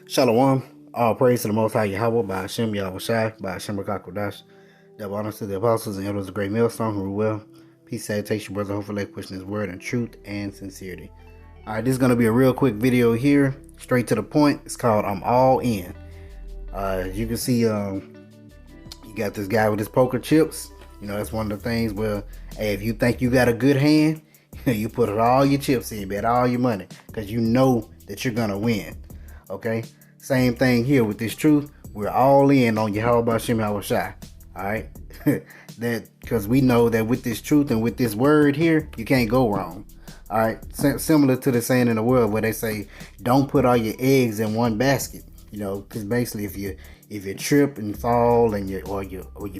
Shalom. All praise to the Most High Yahweh by Hashem Yahweh Shai by Hashem Rakakodash. Double honors to the apostles and elders of Great Millstone who rule well. Peace, salutation, brother. Hopefully, pushing His word in truth and sincerity. All right, this is going to be a real quick video here, straight to the point. It's called "I'm All In." As you can see, you got this guy with his poker chips. You know, that's one of the things where, hey, if you think you got a good hand, you put all your chips in, bet all your money, because you know that you're gonna win. Okay, same thing here with this truth. We're all in on Yahweh Shem Yahweh Shai. All right, that because we know that with this truth and with this word here, you can't go wrong. All right, similar to the saying in the world where they say, "Don't put all your eggs in one basket." You know, because basically, if you trip and fall and your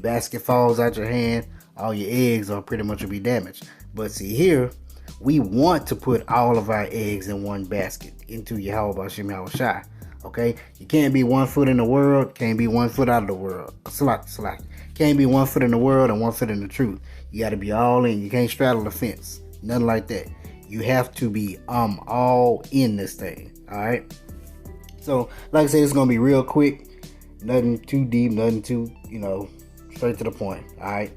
basket falls out your hand, all your eggs are pretty much will be damaged. But see here, we want to put all of our eggs in one basket into Yahweh Shem Yahweh Shai. Okay, you can't be 1 foot in the world, can't be 1 foot out of the world. Slack. Can't be 1 foot in the world and 1 foot in the truth. You got to be all in. You can't straddle the fence. Nothing like that. You have to be all in this thing. All right. So, like I said, it's gonna be real quick. Nothing too deep. Nothing too, straight to the point. All right.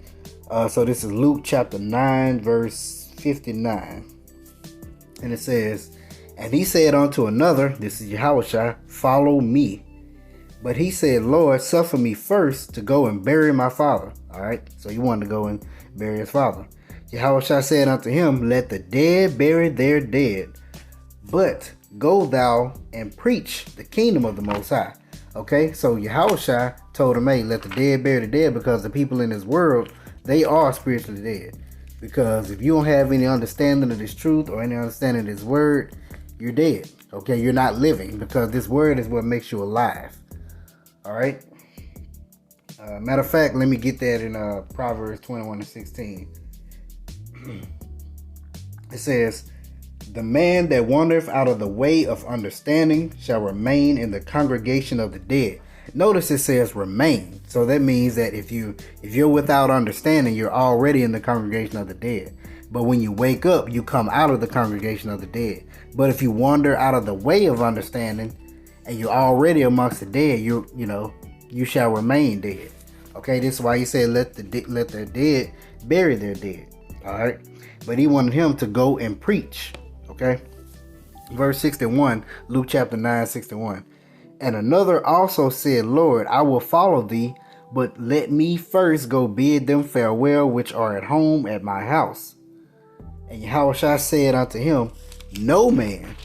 So this is Luke chapter 9, verse 59. And it says, "And he said unto another," this is Yahushua, "Follow me. But he said, Lord, suffer me first to go and bury my father." All right. So he wanted to go and bury his father. Yahushua said unto him, "Let the dead bury their dead. But go thou and preach the kingdom of the Most High." Okay. So Yahushua told him, hey, let the dead bury the dead, because the people in this world, they are spiritually dead. Because if you don't have any understanding of this truth or any understanding of this word, you're dead. Okay, you're not living, because this word is what makes you alive. All right. Matter of fact, let me get that in Proverbs 21:16. It says, "The man that wandereth out of the way of understanding shall remain in the congregation of the dead." Notice it says remain. So that means that if you're without understanding, you're already in the congregation of the dead. But when you wake up, you come out of the congregation of the dead. But if you wander out of the way of understanding and you're already amongst the dead, you shall remain dead. Okay, this is why he said let their dead bury their dead. All right. But he wanted him to go and preach. Okay. Verse 61, Luke chapter 9:61. "And another also said, Lord, I will follow thee, but let me first go bid them farewell which are at home at my house. And Yahushua said unto him, no man,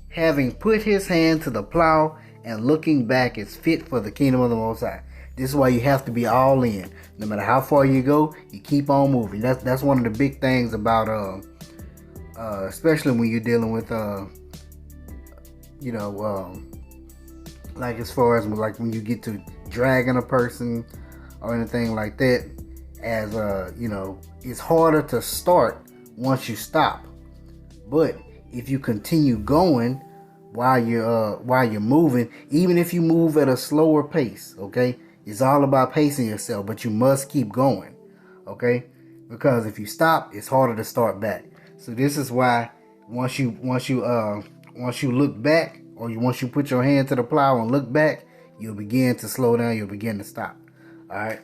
having put his hand to the plow and looking back, is fit for the kingdom of the Most High." This is why you have to be all in. No matter how far you go, you keep on moving. That's one of the big things about especially when you're dealing with like as far as like when you get to dragging a person or anything like that, as it's harder to start once you stop. But if you continue going while you're moving, even if you move at a slower pace, okay, it's all about pacing yourself, but you must keep going, okay, because if you stop, it's harder to start back. So this is why once you look back, or once you put your hand to the plow and look back, you'll begin to slow down, you'll begin to stop. All right.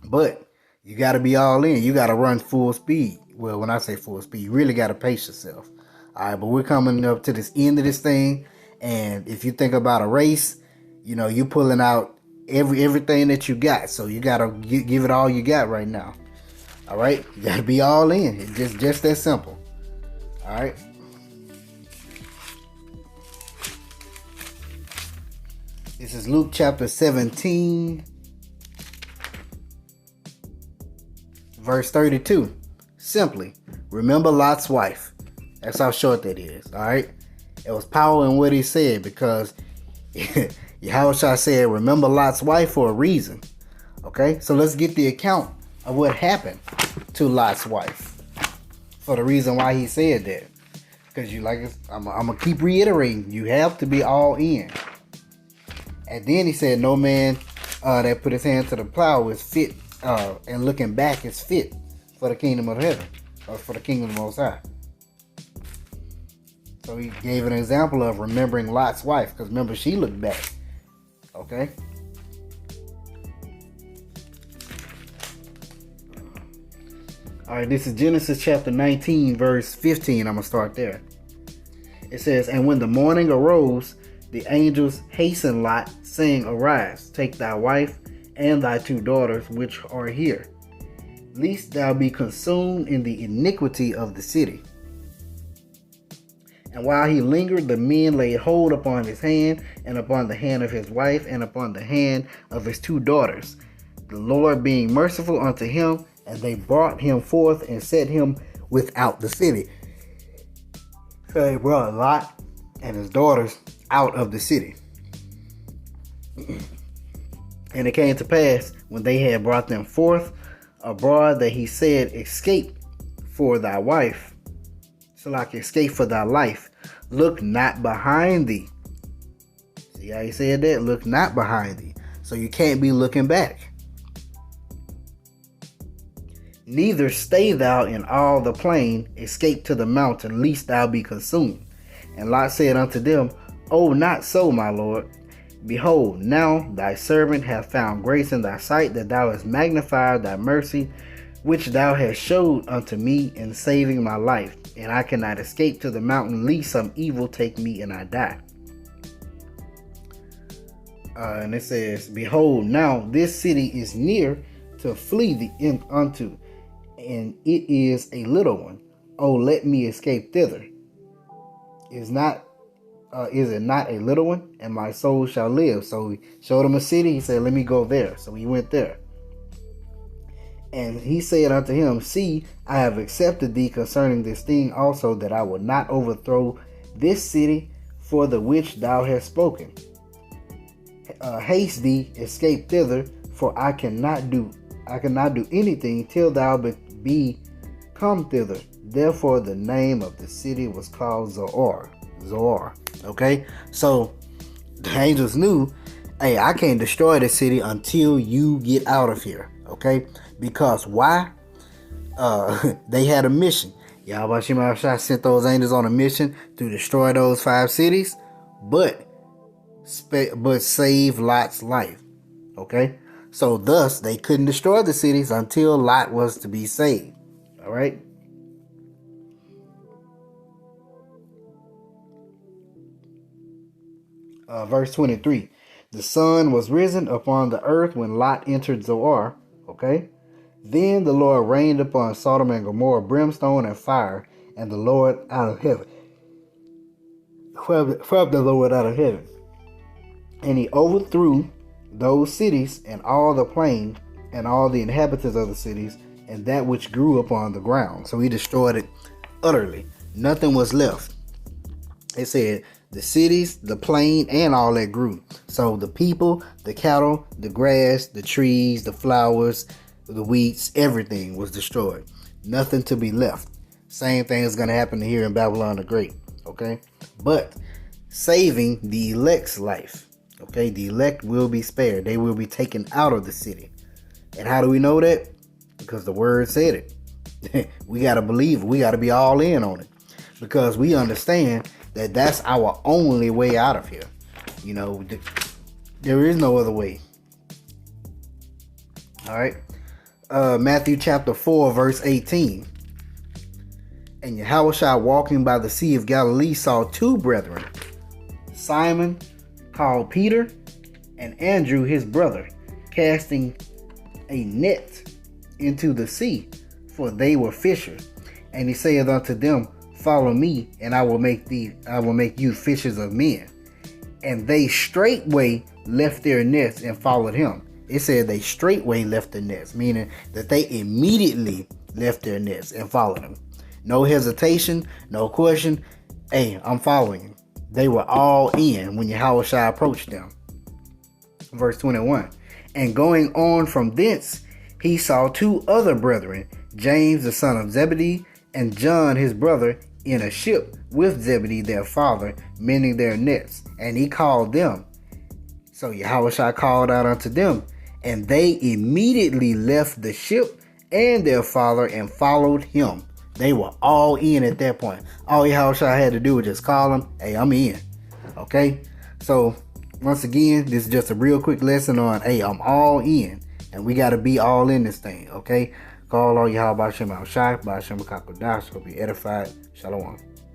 But you got to be all in. You got to run full speed. Well, when I say full speed, you really got to pace yourself. All right. But we're coming up to this end of this thing. And if you think about a race, you're pulling out everything that you got. So you got to give it all you got right now. All right. You got to be all in. It's just that simple. All right. This is Luke chapter 17, verse 32. Simply, remember Lot's wife. That's how short that is. All right. It was power in what he said, because Yahushua said, remember Lot's wife, for a reason. Okay. So let's get the account of what happened to Lot's wife for the reason why he said that. Because I'm going to keep reiterating, you have to be all in. And then he said, no man that put his hand to the plow is fit, and looking back is fit for the kingdom of heaven, or for the kingdom of the Most High. So he gave an example of remembering Lot's wife, because remember, she looked back. Okay? Alright, this is Genesis chapter 19, verse 15. I'm going to start there. It says, "And when the morning arose, the angels hastened Lot, saying, Arise, take thy wife and thy 2 daughters, which are here, lest thou be consumed in the iniquity of the city. And while he lingered, the men laid hold upon his hand, and upon the hand of his wife, and upon the hand of his 2 daughters, the Lord being merciful unto him, and they brought him forth and set him without the city." So they brought Lot and his daughters out of the city. And it came to pass, when they had brought them forth abroad, that he said, Escape for thy wife. So like escape for thy life. Look not behind thee. See how he said that? Look not behind thee. So you can't be looking back. Neither stay thou in all the plain, escape to the mountain, lest thou be consumed. And Lot said unto them, Oh, not so, my lord. Behold, now thy servant hath found grace in thy sight, that thou hast magnified thy mercy, which thou hast showed unto me in saving my life. And I cannot escape to the mountain, lest some evil take me and I die. And it says, Behold, now this city is near to flee thee unto, and it is a little one. Oh, let me escape thither. Is it not a little one? And my soul shall live. So he showed him a city. He said, let me go there. So he went there. And he said unto him, See, I have accepted thee concerning this thing also, that I will not overthrow this city for the which thou hast spoken. Haste thee, escape thither, for I cannot do anything till thou be come thither. Therefore the name of the city was called Zoar. Okay, so the angels knew, hey, I can't destroy the city until you get out of here. Okay, because why? They had a mission. Yahweh Shemashah sent those angels on a mission to destroy those 5 cities, but save Lot's life. Okay, so thus they couldn't destroy the cities until Lot was to be saved. All right. Verse 23. The sun was risen upon the earth when Lot entered Zoar. Okay. Then the Lord rained upon Sodom and Gomorrah brimstone and fire, and the Lord out of heaven. From the Lord out of heaven. And he overthrew those cities and all the plain and all the inhabitants of the cities and that which grew upon the ground. So he destroyed it utterly. Nothing was left. It said the cities, the plain, and all that grew. So the people, the cattle, the grass, the trees, the flowers, the wheats, everything was destroyed. Nothing to be left. Same thing is going to happen here in Babylon the Great. Okay. But saving the elect's life. Okay. The elect will be spared. They will be taken out of the city. And how do we know that? Because the word said it. We got to believe it. We got to be all in on it. Because we understand that that's our only way out of here. You know, there is no other way. All right. Matthew chapter 4, verse 18. And Yahushua, walking by the Sea of Galilee, saw 2 brethren, Simon, called Peter, and Andrew, his brother, casting a net into the sea, for they were fishers. And he saith unto them, Follow me, and I will make you fishers of men. And they straightway left their nets and followed him. It said they straightway left their nets, meaning that they immediately left their nets and followed him. No hesitation, no question. Hey, I'm following him. They were all in when Yahushua approached them. Verse 21. And going on from thence, he saw 2 other brethren, James the son of Zebedee, and John his brother, in a ship with Zebedee their father, mending their nets. And he called them. So Yahushua called out unto them, and they immediately left the ship and their father and followed him. They were all in at that point. All Yahushua had to do was just call them, hey, I'm in. Okay? So, once again, this is just a real quick lesson on, hey, I'm all in. And we got to be all in this thing. Okay? Call all Yahweh Ba'Shem Al Shai, Ba'Shem Kakodash. Hope you edified. Shalom.